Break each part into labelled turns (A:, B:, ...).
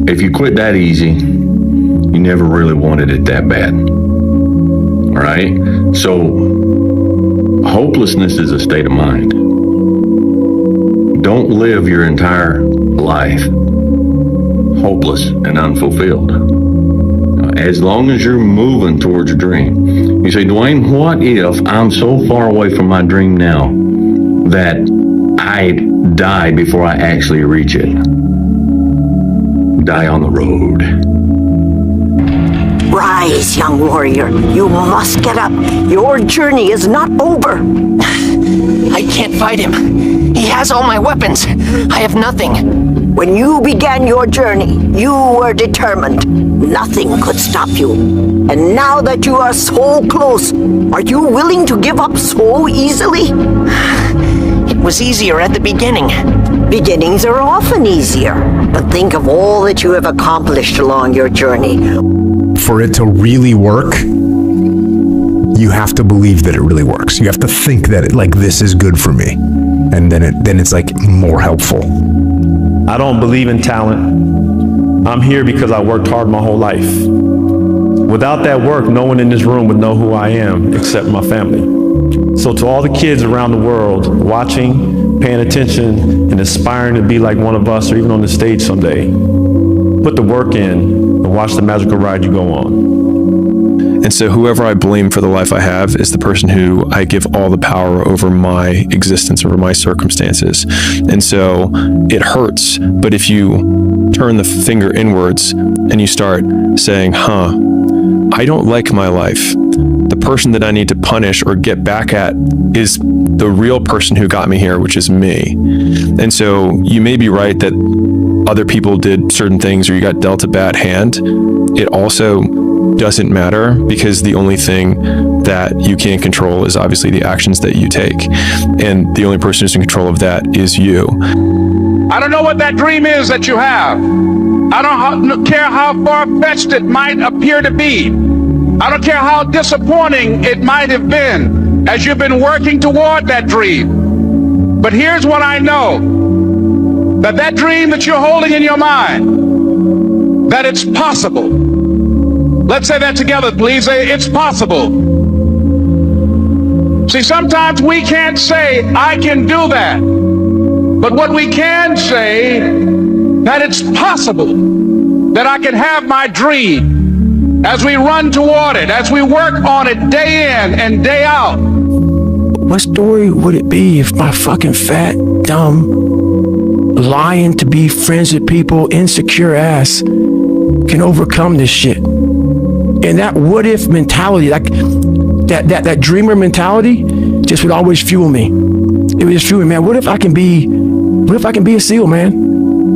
A: if you quit that easy, you never really wanted it that bad. All right? So hopelessness is a state of mind. Don't live your entire life hopeless and unfulfilled. As long as you're moving towards your dream. You say, Dwayne, what if I'm so far away from my dream now that I die before I actually reach it? Die on the road.
B: Rise, young warrior. You must get up. Your journey is not over.
C: I can't fight him. He has all my weapons. I have nothing.
B: When you began your journey, you were determined. Nothing could stop you. And now that you are so close, are you willing to give up so easily?
C: It was easier at the beginning.
B: Beginnings are often easier, but think of all that you have accomplished along your journey.
D: For it to really work, you have to believe that it really works. You have to think that this is good for me. And then it's like more helpful.
E: I don't believe in talent. I'm here because I worked hard my whole life. Without that work, no one in this room would know who I am except my family. So to all the kids around the world watching, paying attention, and aspiring to be like one of us or even on the stage someday, put the work in and watch the magical ride you go on.
F: And so whoever I blame for the life I have is the person who I give all the power over my existence, over my circumstances. And so it hurts. But if you turn the finger inwards and you start saying, I don't like my life. The person that I need to punish or get back at is the real person who got me here, which is me. And so you may be right that other people did certain things or you got dealt a bad hand. It also doesn't matter, because the only thing that you can control is obviously the actions that you take. And the only person who's in control of that is you.
G: I don't know what that dream is that you have. I don't care how far-fetched it might appear to be. I don't care how disappointing it might have been as you've been working toward that dream. But here's what I know, that dream that you're holding in your mind, that it's possible. Let's say that together, please. Say, it's possible. See, sometimes we can't say, I can do that. But what we can say, that it's possible that I can have my dream as we run toward it, as we work on it day in and day out.
H: What story would it be if my fucking fat, dumb, lying to be friends with people, insecure ass can overcome this shit? And that what if mentality, like that dreamer mentality, just would always fuel me. It would just fuel me, man. What if I can be a SEAL, man?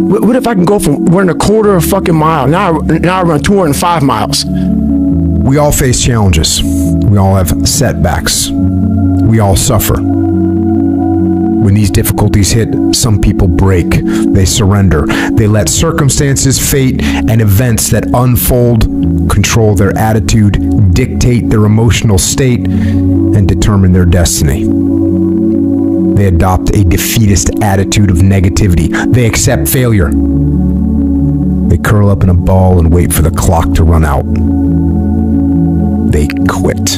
H: What if I can go from running a quarter of a fucking mile, now I run 205 miles?
D: We all face challenges. We all have setbacks. We all suffer. When these difficulties hit, some people break. They surrender. They let circumstances, fate, and events that unfold control their attitude, dictate their emotional state, and determine their destiny. They adopt a defeatist attitude of negativity. They accept failure. They curl up in a ball and wait for the clock to run out. They quit.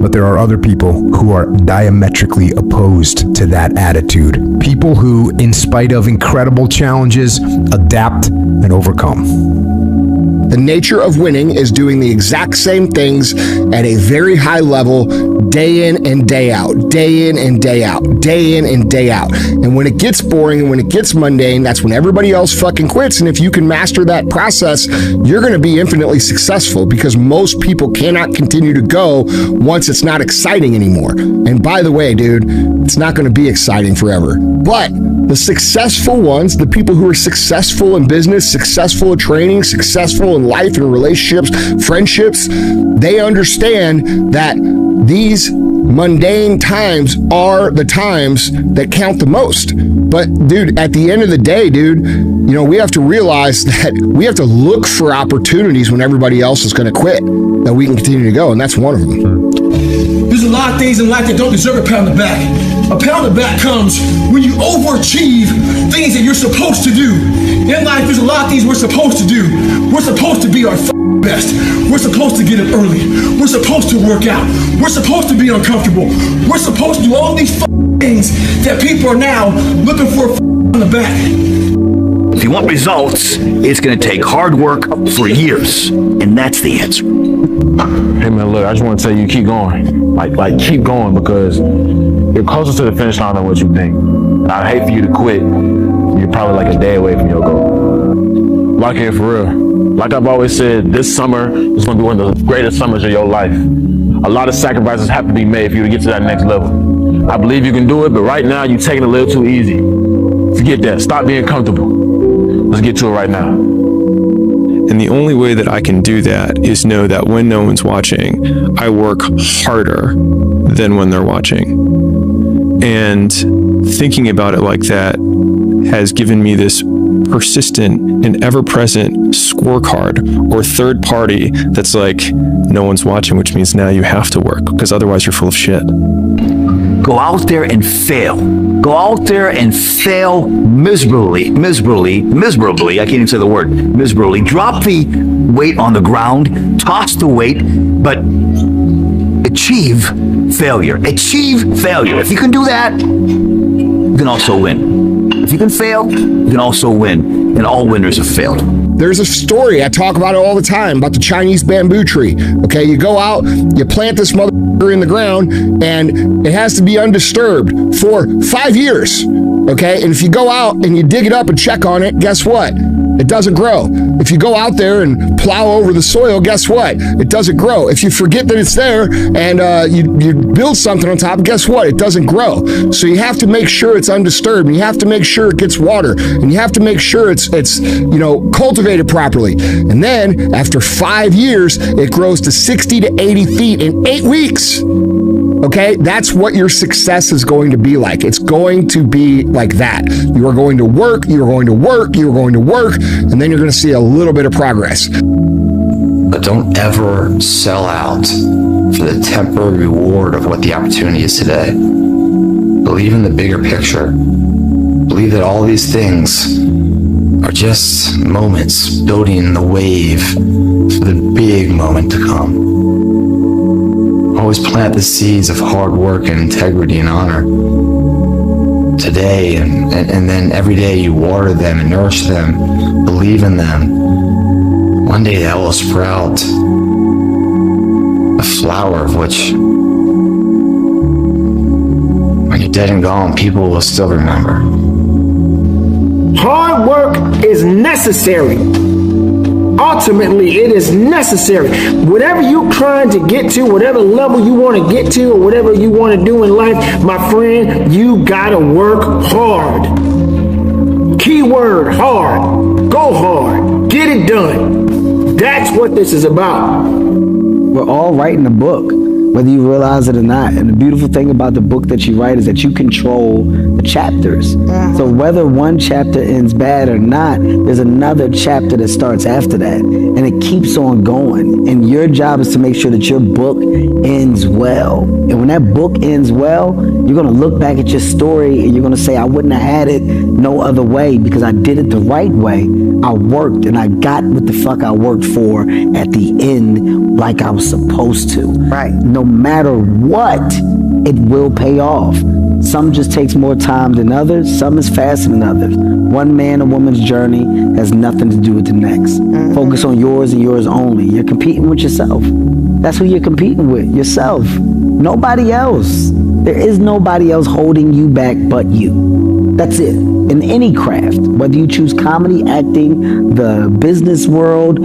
D: But there are other people who are diametrically opposed to that attitude. People who, in spite of incredible challenges, adapt and overcome.
I: The nature of winning is doing the exact same things at a very high level, day in and day out, day in and day out, day in and day out. And when it gets boring and when it gets mundane, that's when everybody else fucking quits. And if you can master that process, you're going to be infinitely successful, because most people cannot continue to go once it's not exciting anymore. And by the way, dude, it's not going to be exciting forever. But the successful ones, the people who are successful in business, successful in training, successful in life and relationships, friendships, they understand that these mundane times are the times that count the most. But dude, at the end of the day, dude, you know, we have to realize that we have to look for opportunities when everybody else is going to quit, that we can continue to go, and that's one of them.
J: There's a lot of things in life that don't deserve a pat on the back.
I: A pound of back comes when you overachieve things that you're supposed to do. In life, there's a lot of things we're supposed to do. We're supposed to be our best. We're supposed to get up early. We're supposed to work out. We're supposed to be uncomfortable. We're supposed to do all these things that people are now looking for on the back.
J: If you want results, it's going to take hard work for years, and that's the answer.
H: Hey man, look, I just want to tell you, keep going. Like keep going, because you're closer to the finish line than what you think. And I'd hate for you to quit. You're probably like a day away from your goal. Lock in for real. Like I've always said, this summer is going to be one of the greatest summers of your life. A lot of sacrifices have to be made for you to get to that next level. I believe you can do it, but right now you're taking it a little too easy. Forget that. Stop being comfortable. Let's get to it right now.
F: And the only way that I can do that is know that when no one's watching, I work harder than when they're watching. And thinking about it like that has given me this persistent and ever-present scorecard or third party that's like, no one's watching, which means now you have to work, because otherwise you're full of shit.
J: Go out there and fail. Go out there and fail miserably. I can't even say the word, miserably. Drop the weight on the ground, toss the weight, but achieve failure. Achieve failure. If you can do that, you can also win. If you can fail, you can also win. And all winners have failed.
I: There's a story, I talk about it all the time, about the Chinese bamboo tree. Okay, you go out, you plant this motherfucker in the ground, and it has to be undisturbed for 5 years. Okay, and if you go out and you dig it up and check on it, guess what? It doesn't grow. If you go out there and plow over the soil, guess what? It doesn't grow. If you forget that it's there and you build something on top, guess what? It doesn't grow. So you have to make sure it's undisturbed, and you have to make sure it gets water, and you have to make sure it's cultivated properly. And then after 5 years, it grows to 60 to 80 feet in 8 weeks. Okay, that's what your success is going to be like. It's going to be like that. You are going to work, you're going to work, you're going to work, and then you're going to see a little bit of progress.
K: But don't ever sell out for the temporary reward of what the opportunity is today. Believe in the bigger picture. Believe that all these things are just moments building the wave for the big moment to come. Always plant the seeds of hard work and integrity and honor today, and then every day you water them and nourish them, believe in them. One day that will sprout a flower of which, when you're dead and gone, people will still remember.
H: Hard work is necessary. Ultimately, it is necessary. Whatever you're trying to get to, whatever level you want to get to, or whatever you want to do in life, my friend, you gotta work hard. Keyword, hard. Go hard. Get it done. That's what this is about.
L: We're all writing a book, whether you realize it or not. And the beautiful thing about the book that you write is that you control the chapters. So whether one chapter ends bad or not, there's another chapter that starts after that. And it keeps on going. And your job is to make sure that your book ends well. And when that book ends well, you're going to look back at your story and you're going to say, I wouldn't have had it no other way, because I did it the right way. I worked and I got what the fuck I worked for at the end, like I was supposed to. Right. No matter what, it will pay off. Some just takes more time than others. Some is faster than others. One man or woman's journey has nothing to do with the next. Focus on yours and yours only. You're competing with yourself. That's who you're competing with, yourself. Nobody else. There is nobody else holding you back but you. That's it. In any craft, whether you choose comedy, acting, the business world,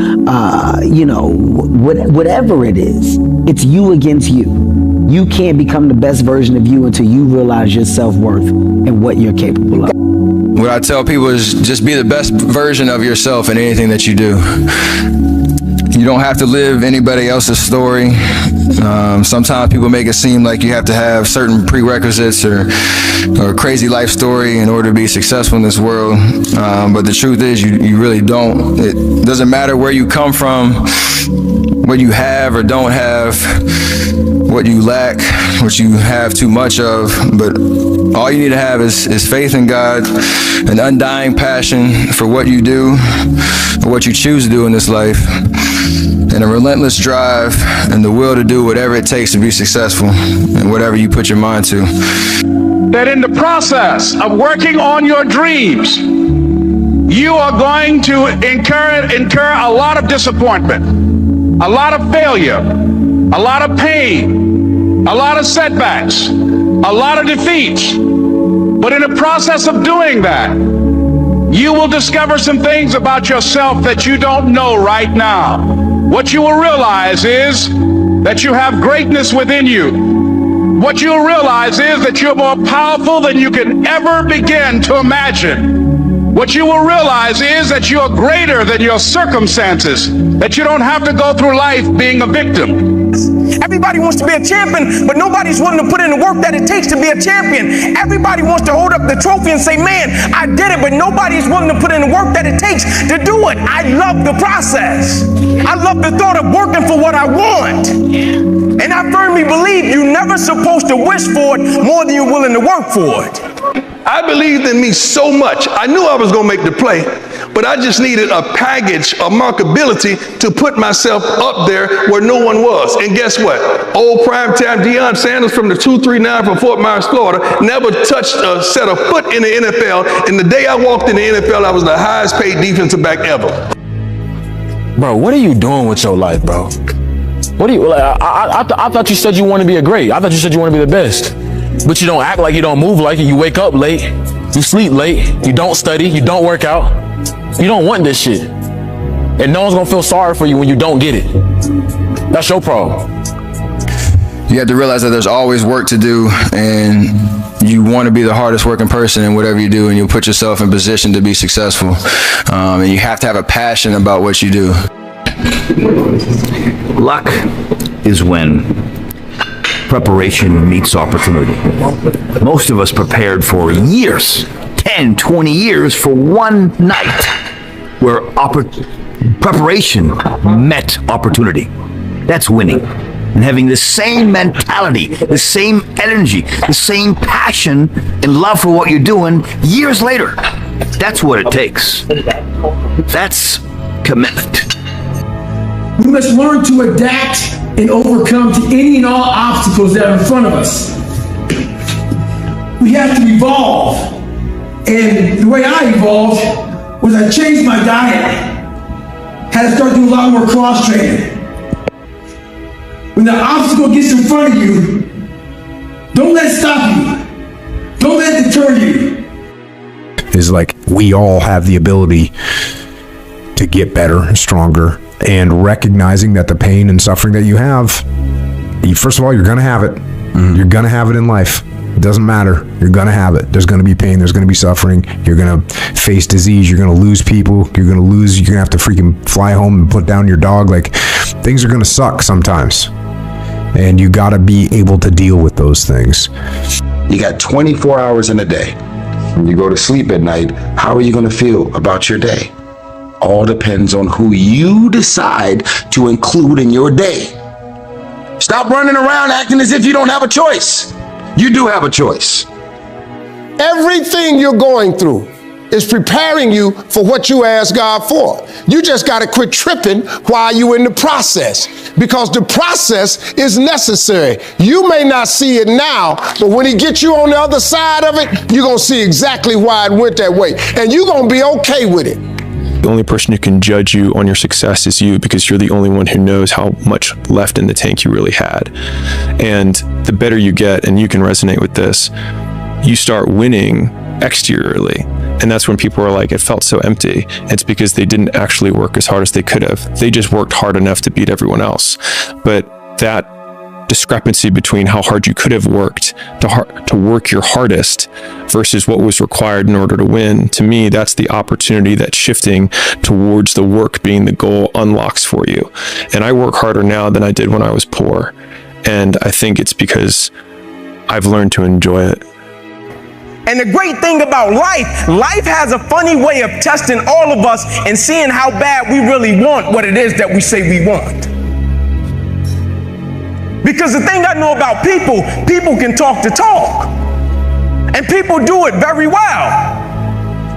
L: whatever it is, it's you against you. You can't become the best version of you until you realize your self-worth and what you're capable of.
M: What I tell people is just be the best version of yourself in anything that you do. You don't have to live anybody else's story. Sometimes people make it seem like you have to have certain prerequisites or a crazy life story in order to be successful in this world. But the truth is you really don't. It doesn't matter where you come from, what you have or don't have, what you lack. what you have too much of, but all you need to have is faith in God, an undying passion for what you do, or what you choose to do in this life, and a relentless drive and the will to do whatever it takes to be successful in whatever you put your mind to.
G: That in the process of working on your dreams, you are going to incur a lot of disappointment, a lot of failure, a lot of pain, a lot of setbacks, a lot of defeats. But in the process of doing that, you will discover some things about yourself that you don't know right now. What you will realize is that you have greatness within you. What you'll realize is that you're more powerful than you can ever begin to imagine. What you will realize is that you're greater than your circumstances, that you don't have to go through life being a victim.
H: Everybody wants to be a champion, but nobody's willing to put in the work that it takes to be a champion. Everybody wants to hold up the trophy and say, man, I did it, but nobody's willing to put in the work that it takes to do it. I love the process. I love the thought of working for what I want. And I firmly believe you're never supposed to wish for it more than you're willing to work for it.
N: I believed in me so much. I knew I was going to make the play, but I just needed a package of markability to put myself up there where no one was. And guess what? Old primetime Deion Sanders from the 239 from Fort Myers, Florida, never touched a set of foot in the NFL. And the day I walked in the NFL, I was the highest paid defensive back ever.
H: Bro, what are you doing with your life, bro? What do you, I thought you said you want to be a great. I thought you said you want to be the best. But you don't act like you don't move like it. You wake up late, you sleep late, you don't study, you don't work out. You don't want this shit. And no one's gonna feel sorry for you when you don't get it. That's your problem.
M: You have to realize that there's always work to do, and you want to be the hardest working person in whatever you do, and you'll put yourself in position to be successful. And you have to have a passion about what you do.
J: Luck is when preparation meets opportunity. Most of us prepared for years, 10, 20 years for one night where preparation met opportunity. That's winning. And having the same mentality, the same energy, the same passion and love for what you're doing years later. That's what it takes. That's commitment.
O: We must learn to adapt and overcome to any and all obstacles that are in front of us. We have to evolve. And the way I evolved was I changed my diet. Had to start doing a lot more cross training. When the obstacle gets in front of you, don't let it stop you. Don't let it deter you.
D: Is like we all have the ability to get better and stronger, and recognizing that the pain and suffering that you have, first of all, you're going to have it. You're going to have it in life. It doesn't matter. You're going to have it. There's going to be pain. There's going to be suffering. You're going to face disease. You're going to lose people. You're going to have to freaking fly home and put down your dog. Like, things are going to suck sometimes. And you got to be able to deal with those things.
P: You got 24 hours in a day. When you go to sleep at night, how are you going to feel about your day? All depends on who you decide to include in your day. Stop running around acting as if you don't have a choice. You do have a choice.
Q: Everything you're going through is preparing you for what you ask God for. You just got to quit tripping while you're in the process, because the process is necessary. You may not see it now, but when he gets you on the other side of it, you're going to see exactly why it went that way, and you're going to be okay with it.
F: The only person who can judge you on your success is you, because you're the only one who knows how much left in the tank you really had. And the better you get, and you can resonate with this, you start winning exteriorly. And that's when people are like, it felt so empty. It's because they didn't actually work as hard as they could have. They just worked hard enough to beat everyone else. But that discrepancy between how hard you could have worked to work your hardest versus what was required in order to win, to me, that's the opportunity that shifting towards the work being the goal unlocks for you. And I work harder now than I did when I was poor. And I think it's because I've learned to enjoy it.
H: And the great thing about life has a funny way of testing all of us and seeing how bad we really want what it is that we say we want. Because the thing I know about people, people can talk the talk. And people do it very well.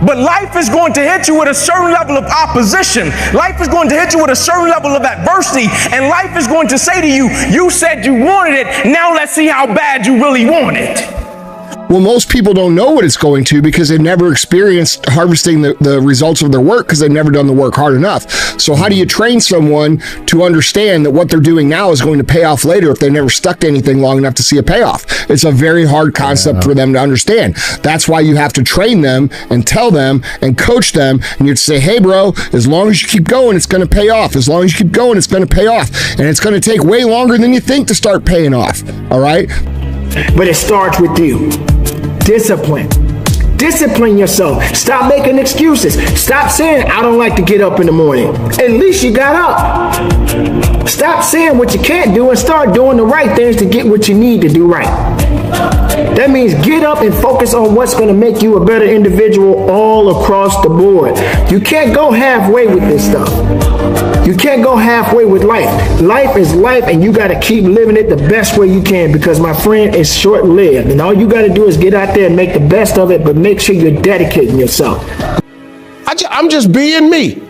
H: But life is going to hit you with a certain level of opposition. Life is going to hit you with a certain level of adversity. And life is going to say to you, you said you wanted it, now let's see how bad you really want it.
I: Well, most people don't know what it's going to because they've never experienced harvesting the results of their work because they've never done the work hard enough. So how do you train someone to understand that what they're doing now is going to pay off later if they've never stuck to anything long enough to see a payoff? It's a very hard concept for them to understand. That's why you have to train them and tell them and coach them. And you have to say, hey, bro, as long as you keep going, it's going to pay off. As long as you keep going, it's going to pay off. And it's going to take way longer than you think to start paying off. All right?
O: But it starts with you. Discipline. Discipline yourself. Stop making excuses. Stop saying, I don't like to get up in the morning. At least you got up. Stop saying what you can't do and start doing the right things to get what you need to do right. That means get up and focus on what's going to make you a better individual all across the board. You can't go halfway with this stuff. You can't go halfway with life. Life is life, and you got to keep living it the best way you can because, my friend, it's short-lived. And all you got to do is get out there and make the best of it, but make sure you're dedicating yourself.
Q: I'm just being me.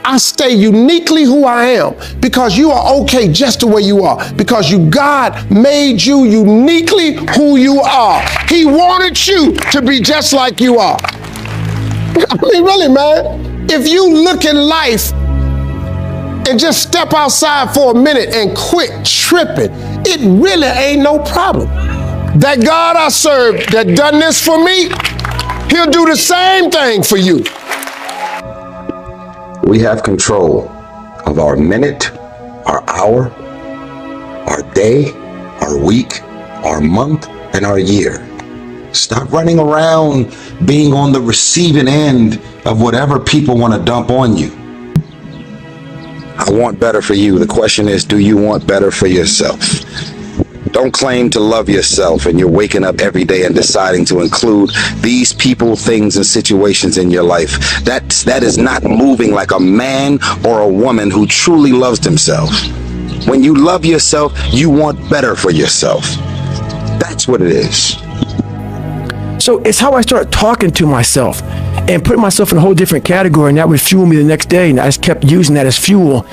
Q: I stay uniquely who I am because you are okay just the way you are because God made you uniquely who you are. He wanted you to be just like you are. I mean, really, man, if you look at life and just step outside for a minute and quit tripping, it really ain't no problem. That God I serve that done this for me, he'll do the same thing for you.
P: We have control of our minute, our hour, our day, our week, our month, and our year. Stop running around being on the receiving end of whatever people want to dump on you. I want better for you. The question is, do you want better for yourself? Don't claim to love yourself and you're waking up every day and deciding to include these people, things, and situations in your life. That is not moving like a man or a woman who truly loves themselves. When you love yourself, you want better for yourself. That's what it is.
H: So it's how I started talking to myself and putting myself in a whole different category, and that would fuel me the next day, and I just kept using that as fuel.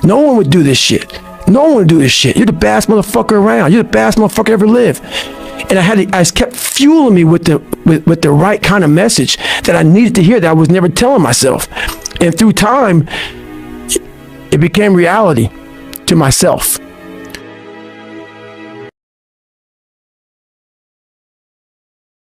H: No one would do this shit. No one would do this shit. You're the baddest motherfucker around. You're the baddest motherfucker ever lived. And I just kept fueling me with the right kind of message that I needed to hear that I was never telling myself. And through time, it became reality to myself.